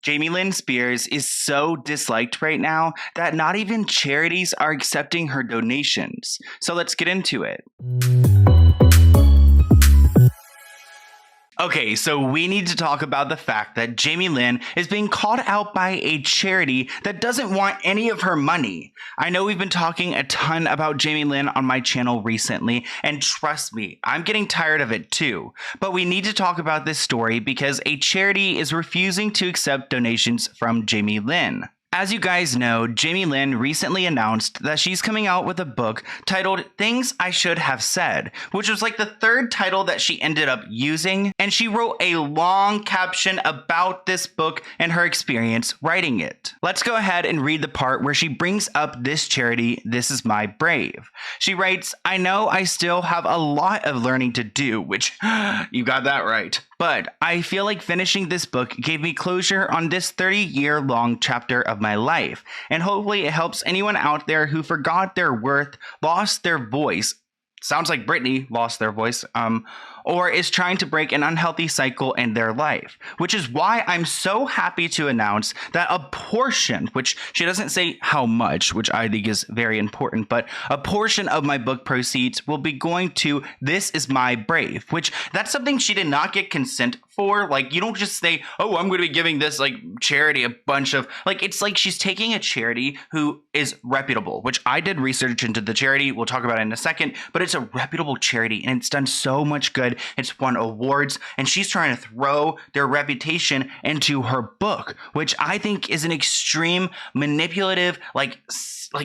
Jamie Lynn Spears is so disliked right now that not even charities are accepting her donations. So let's get into it. Okay, so we need to talk about the fact that Jamie Lynn is being called out by a charity that doesn't want any of her money. I know we've been talking a ton about Jamie Lynn on my channel recently, and trust me, I'm getting tired of it too. But we need to talk about this story because a charity is refusing to accept donations from Jamie Lynn. As you guys know, Jamie Lynn recently announced that she's coming out with a book titled Things I Should Have Said, which was like the third title that she ended up using, and she wrote a long caption about this book and her experience writing it. Let's go ahead and read the part where she brings up this charity, This Is My Brave. She writes, I know I still have a lot of learning to do, which you got that right. But I feel like finishing this book gave me closure on this 30-year-long chapter of my life. And hopefully it helps anyone out there who forgot their worth, lost their voice. Sounds like Britney lost their voice, or is trying to break an unhealthy cycle in their life, which is why I'm so happy to announce that a portion, which she doesn't say how much, which I think is very important, but a portion of my book proceeds will be going to This Is My Brave, which that's something she did not get consent for. Like, you don't just say, oh, I'm going to be giving this like charity a bunch of, like, it's like she's taking a charity who is reputable, which I did research into the charity. We'll talk about it in a second, but it's a reputable charity and it's done so much good. It's won awards, and she's trying to throw their reputation into her book, which I think is an extreme manipulative, like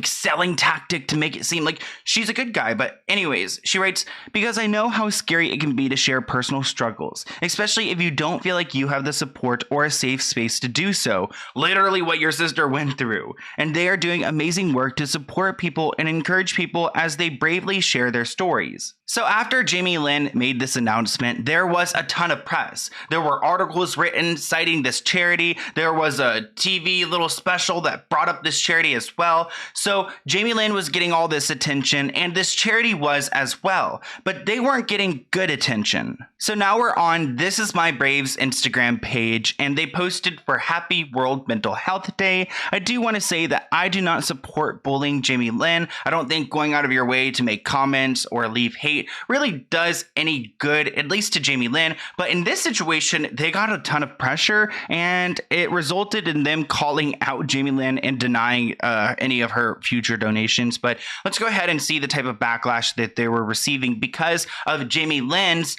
selling tactic to make it seem like she's a good guy. But anyways, she writes, because I know how scary it can be to share personal struggles, especially if you don't feel like you have the support or a safe space to do so. Literally what your sister went through. And they are doing amazing work to support people and encourage people as they bravely share their stories. So after Jamie Lynn made this announcement, there was a ton of press. There were articles written citing this charity. There was a TV little special that brought up this charity as well. So Jamie Lynn was getting all this attention, and this charity was as well, but they weren't getting good attention. So now we're on This Is My Brave's Instagram page, and they posted for Happy World Mental Health Day. I do want to say that I do not support bullying Jamie Lynn. I don't think going out of your way to make comments or leave hate really does any good, at least to Jamie Lynn. But in this situation, they got a ton of pressure, and it resulted in them calling out Jamie Lynn and denying any of her future donations. But let's go ahead and see the type of backlash that they were receiving because of Jamie Lynn's,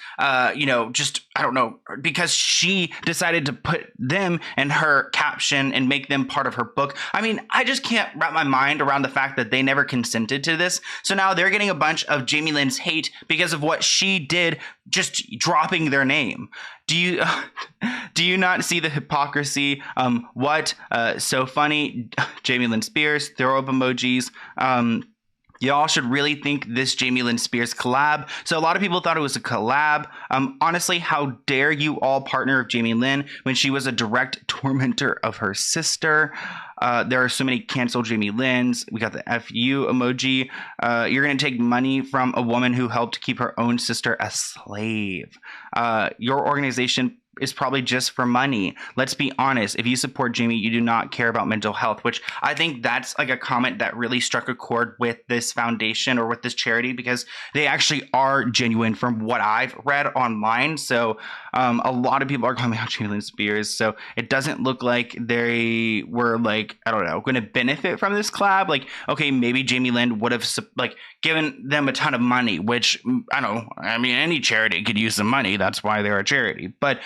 because she decided to put them in her caption and make them part of her book. I mean, I just can't wrap my mind around the fact that they never consented to this. So now they're getting a bunch of Jamie Lynn's hate because of what she did, just dropping their name. Do you not see the hypocrisy? So funny. Jamie Lynn Spears, throw up emojis. Y'all should really think this Jamie Lynn Spears collab. So a lot of people thought it was a collab. Honestly, how dare you all partner with Jamie Lynn when she was a direct tormentor of her sister? There are so many canceled Jamie Lynn's. We got the FU emoji. You're going to take money from a woman who helped keep her own sister a slave. Your organization is probably just for money. Let's be honest. If you support Jamie, you do not care about mental health, which I think that's like a comment that really struck a chord with this foundation or with this charity because they actually are genuine from what I've read online. So a lot of people are calling out Jamie Lynn Spears. So it doesn't look like they were like, I don't know, going to benefit from this collab. Like, okay, maybe Jamie Lynn would have like given them a ton of money, which I don't know. I mean, any charity could use some money. That's why they're a charity. But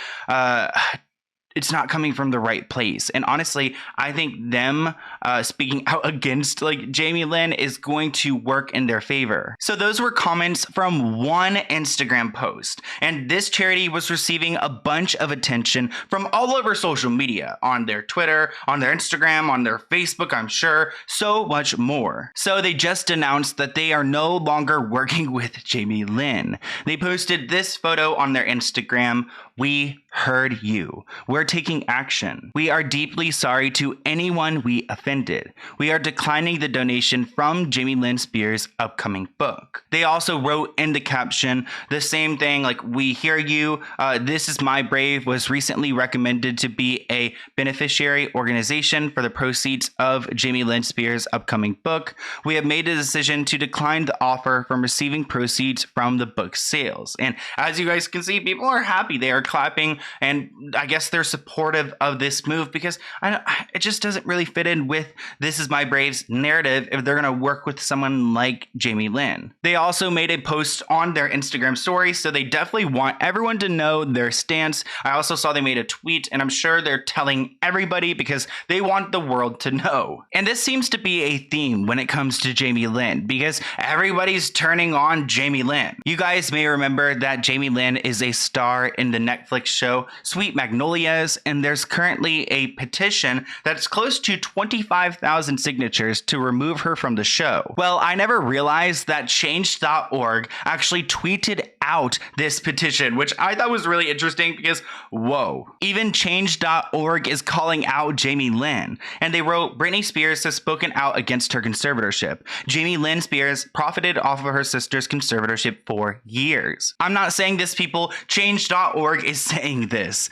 it's not coming from the right place. And honestly, I think them speaking out against like Jamie Lynn is going to work in their favor. So those were comments from one Instagram post. And this charity was receiving a bunch of attention from all over social media, on their Twitter, on their Instagram, on their Facebook, I'm sure, so much more. So they just announced that they are no longer working with Jamie Lynn. They posted this photo on their Instagram We heard you. We're taking action. We are deeply sorry to anyone we offended. We are declining the donation from Jamie Lynn Spears' upcoming book. They also wrote in the caption the same thing, like, we hear you. This Is My Brave was recently recommended to be a beneficiary organization for the proceeds of Jamie Lynn Spears' upcoming book. We have made a decision to decline the offer from receiving proceeds from the book sales. And as you guys can see, people are happy. They are clapping, and I guess they're supportive of this move because it just doesn't really fit in with This Is My Brave's narrative if they're going to work with someone like Jamie Lynn. They also made a post on their Instagram story, so they definitely want everyone to know their stance. I also saw they made a tweet, and I'm sure they're telling everybody because they want the world to know. And this seems to be a theme when it comes to Jamie Lynn because everybody's turning on Jamie Lynn. You guys may remember that Jamie Lynn is a star in the Netflix show Sweet Magnolias, and there's currently a petition that's close to 25,000 signatures to remove her from the show. Well, I never realized that Change.org actually tweeted out this petition, which I thought was really interesting because, whoa, even Change.org is calling out Jamie Lynn. And they wrote, Britney Spears has spoken out against her conservatorship. Jamie Lynn Spears profited off of her sister's conservatorship for years. I'm not saying this, people. Change.org is saying this.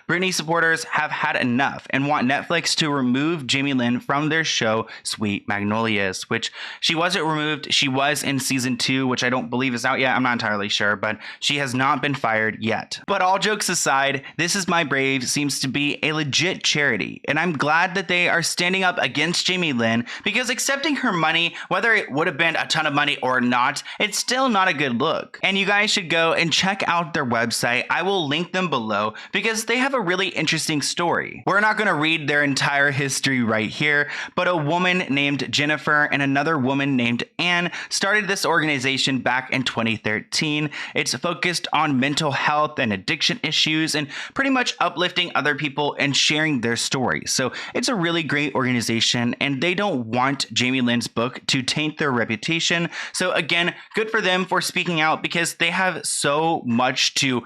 Britney supporters have had enough and want Netflix to remove Jamie Lynn from their show Sweet Magnolias, which she wasn't removed. She was in season 2, which I don't believe is out yet. I'm not entirely sure, but she has not been fired yet. But all jokes aside, This Is My Brave seems to be a legit charity, and I'm glad that they are standing up against Jamie Lynn because accepting her money, whether it would have been a ton of money or not, it's still not a good look. And you guys should go and check out their website. I will link them below because they have a really interesting story. We're not going to read their entire history right here, but a woman named Jennifer and another woman named Anne started this organization back in 2013. It's focused on mental health and addiction issues and pretty much uplifting other people and sharing their stories. So it's a really great organization, and they don't want Jamie Lynn's book to taint their reputation. So again, good for them for speaking out because they have so much to,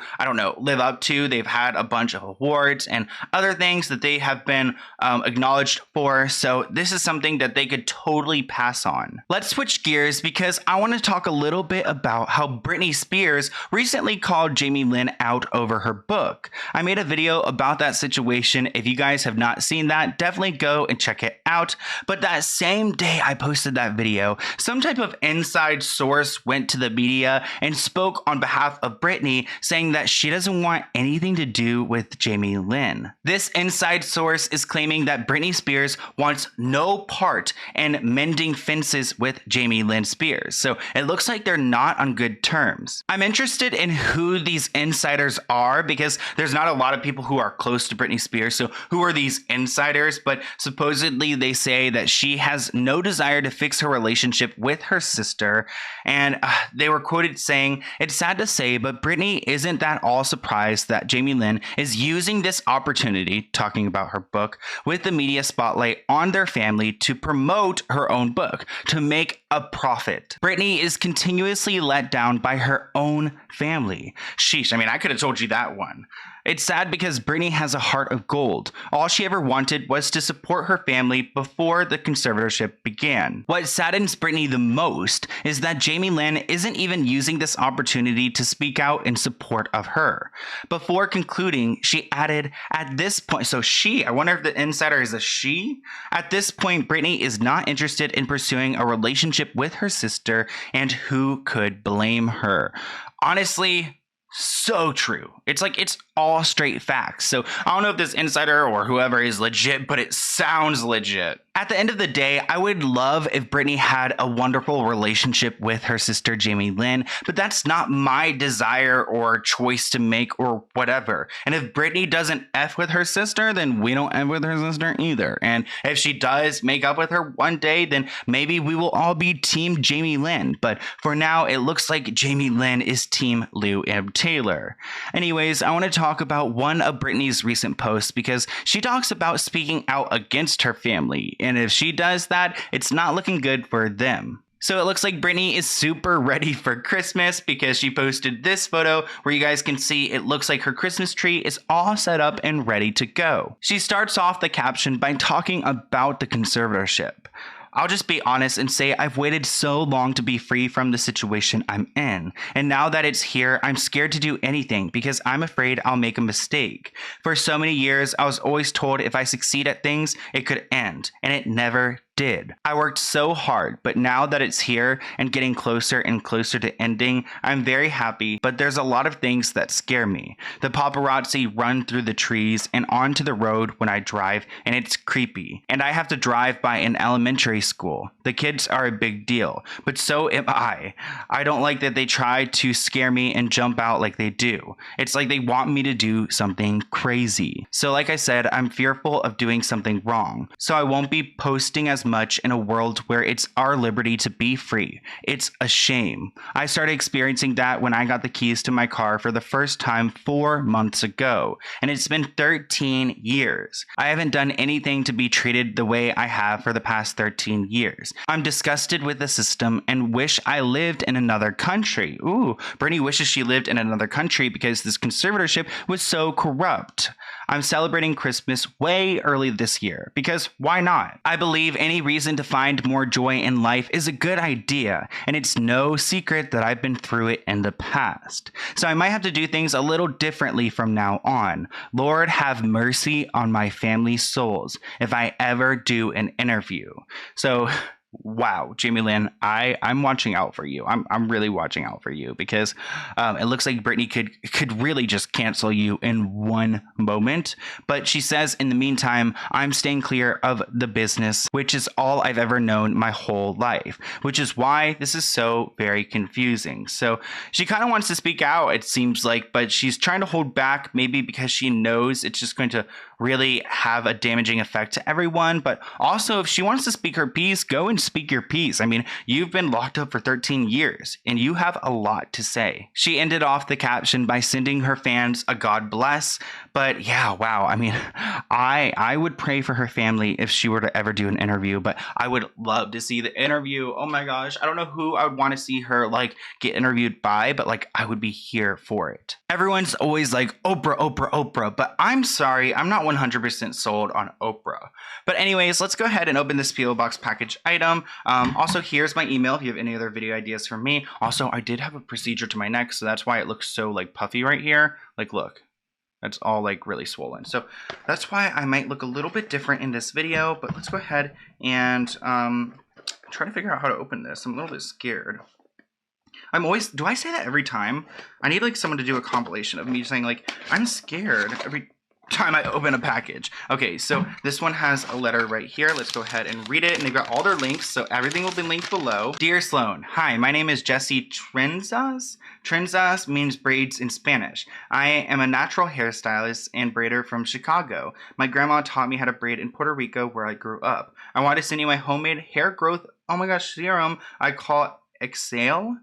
live up to. They've had a bunch of awards and other things that they have been acknowledged for. So this is something that they could totally pass on. Let's switch gears because I want to talk a little bit about how Britney Spears recently called Jamie Lynn out over her book. I made a video about that situation. If you guys have not seen that, definitely go and check it out. But that same day I posted that video, some type of inside source went to the media and spoke on behalf of Britney, saying that she doesn't want anything to do with Jamie Lynn. This inside source is claiming that Britney Spears wants no part in mending fences with Jamie Lynn Spears. So it looks like they're not on good terms. I'm interested in who these insiders are because there's not a lot of people who are close to Britney Spears. So who are these insiders? But supposedly they say that she has no desire to fix her relationship with her sister. And they were quoted saying, "It's sad to say, but Britney isn't that all surprised that Jamie Lynn is using this opportunity," talking about her book, "with the media spotlight on their family to promote her own book, to make a profit. Britney is continuously let down by her own family." Sheesh, I could have told you that one. It's sad because Britney has a heart of gold. All she ever wanted was to support her family before the conservatorship began. What saddens Britney the most is that Jamie Lynn isn't even using this opportunity to speak out in support of her. Before concluding, she added, "At this point," so she, I wonder if the insider is a she? "At this point, Britney is not interested in pursuing a relationship with her sister, and who could blame her?" Honestly, so true. It's all straight facts. So I don't know if this insider or whoever is legit, but it sounds legit. At the end of the day, I would love if Britney had a wonderful relationship with her sister Jamie Lynn, but that's not my desire or choice to make or whatever. And if Britney doesn't F with her sister, then we don't F with her sister either. And if she does make up with her one day, then maybe we will all be team Jamie Lynn. But for now, it looks like Jamie Lynn is team Lou M. Taylor. Anyways, I want to talk about one of Britney's recent posts because she talks about speaking out against her family. And if she does that, it's not looking good for them. So it looks like Britney is super ready for Christmas because she posted this photo where you guys can see it looks like her Christmas tree is all set up and ready to go. She starts off the caption by talking about the conservatorship. I'll just be honest and say I've waited so long to be free from the situation I'm in. And now that it's here, I'm scared to do anything because I'm afraid I'll make a mistake. For so many years, I was always told if I succeed at things, it could end. And it never did. I worked so hard, but now that it's here and getting closer and closer to ending, I'm very happy, but there's a lot of things that scare me. The paparazzi run through the trees and onto the road when I drive, and it's creepy. And I have to drive by an elementary school. The kids are a big deal, but so am I. I don't like that they try to scare me and jump out like they do. It's like they want me to do something crazy. So like I said, I'm fearful of doing something wrong. So I won't be posting as much in a world where it's our liberty to be free. It's a shame. I started experiencing that when I got the keys to my car for the first time 4 months ago, and it's been 13 years. I haven't done anything to be treated the way I have for the past 13 years. I'm disgusted with the system and wish I lived in another country. Ooh, Britney wishes she lived in another country because this conservatorship was so corrupt. I'm celebrating Christmas way early this year because why not? I believe any reason to find more joy in life is a good idea, and it's no secret that I've been through it in the past. So I might have to do things a little differently from now on. Lord, have mercy on my family's souls if I ever do an interview. So wow, Jamie Lynn, I'm watching out for you. I'm really watching out for you because it looks like Britney could really just cancel you in one moment. But she says, in the meantime, I'm staying clear of the business, which is all I've ever known my whole life, which is why this is so very confusing. So she kind of wants to speak out, it seems like, but she's trying to hold back, maybe because she knows it's just going to really have a damaging effect to everyone. But also, if she wants to speak her piece, go and speak your piece. I mean, you've been locked up for 13 years and you have a lot to say. She ended off the caption by sending her fans a God bless. But yeah, wow. I mean, I would pray for her family if she were to ever do an interview, but I would love to see the interview. Oh my gosh. I don't know who I would want to see her like get interviewed by, but like I would be here for it. Everyone's always like Oprah, Oprah, Oprah, but I'm sorry, I'm not 100% sold on Oprah. But anyways, let's go ahead and open this P.O. Box package item. Also, here's my email if you have any other video ideas for me. Also, I did have a procedure to my neck, so that's why it looks so like puffy right here. Like, look. That's all like really swollen. So that's why I might look a little bit different in this video, but let's go ahead and try to figure out how to open this. I'm a little bit scared. Do I say that every time? I need like someone to do a compilation of me saying like, I'm scared every time I open a package. Okay, so this one has a letter right here. Let's go ahead and read it. And they've got all their links, so everything will be linked below. Dear Sloan, hi, my name is Jessie Trenzas. Trenzas means braids in Spanish. I am a natural hairstylist and braider from Chicago. My grandma taught me how to braid in Puerto Rico, where I grew up. I want to send you my homemade hair growth, oh my gosh, serum. I call it Exhale.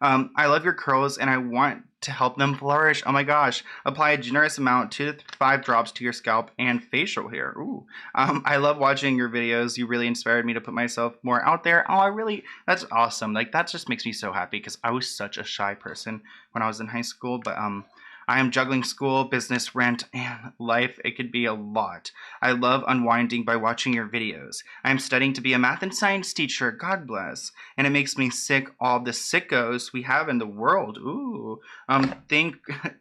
I love your curls and I want to help them flourish. Oh my gosh. Apply a generous amount, 2 to 5 drops to your scalp and facial hair. Ooh. I love watching your videos. You really inspired me to put myself more out there. Oh, that's awesome. Like, that just makes me so happy because I was such a shy person when I was in high school. But I am juggling school, business, rent, and life. It could be a lot. I love unwinding by watching your videos. I am studying to be a math and science teacher. God bless. And it makes me sick, all the sickos we have in the world. Ooh.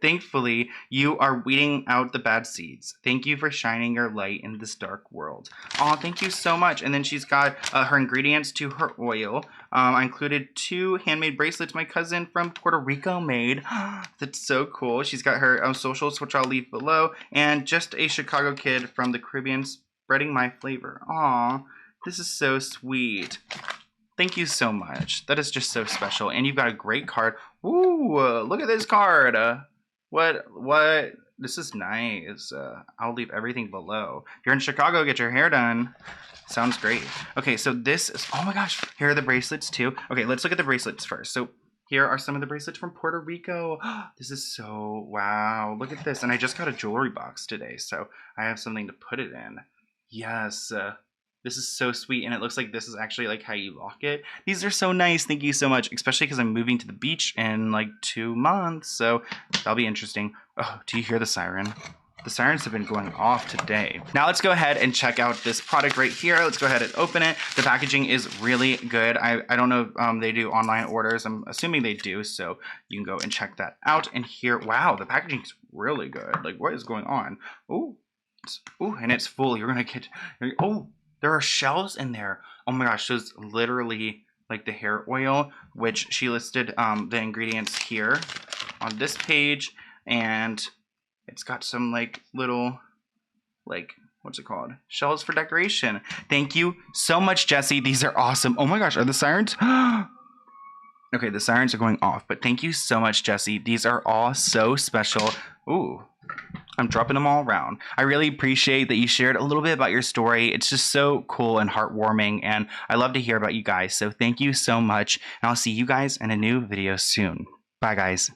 Thankfully, you are weeding out the bad seeds. Thank you for shining your light in this dark world. Oh, thank you so much. And then she's got her ingredients to her oil. I included 2 handmade bracelets my cousin from Puerto Rico made. That's so cool. She's got her socials, which I'll leave below, and just a Chicago kid from the Caribbean spreading my flavor. Aw, this is so sweet. Thank you so much. That is just so special. And you've got a great card. Ooh, look at this card. What? This is nice. I'll leave everything below. If you're in Chicago, get your hair done. Sounds great. Okay, so this is, oh my gosh, here are the bracelets too. Okay, let's look at the bracelets first. So here are some of the bracelets from Puerto Rico. This is so, wow, look at this. And I just got a jewelry box today, so I have something to put it in. Yes. This is so sweet, and it looks like this is actually like how you lock it. These are so nice. Thank you so much, especially because I'm moving to the beach in like 2 months, so that'll be interesting. Oh, do you hear the siren? The sirens have been going off today. Now let's go ahead and check out this product right here. Let's go ahead and open it. The packaging is really good. I don't know if they do online orders. I'm assuming they do, so you can go and check that out. And here, wow, the packaging is really good. Like, what is going on? Oh, and it's full. You're gonna get, oh, there are shells in there. Oh my gosh, so it's literally like the hair oil, which she listed the ingredients here on this page, and it's got some like little, like, what's it called? Shells for decoration. Thank you so much, Jessie. These are awesome. Oh my gosh, are the sirens? Okay, the sirens are going off, but thank you so much, Jessie. These are all so special. Ooh, I'm dropping them all around. I really appreciate that you shared a little bit about your story. It's just so cool and heartwarming, and I love to hear about you guys. So thank you so much, and I'll see you guys in a new video soon. Bye, guys.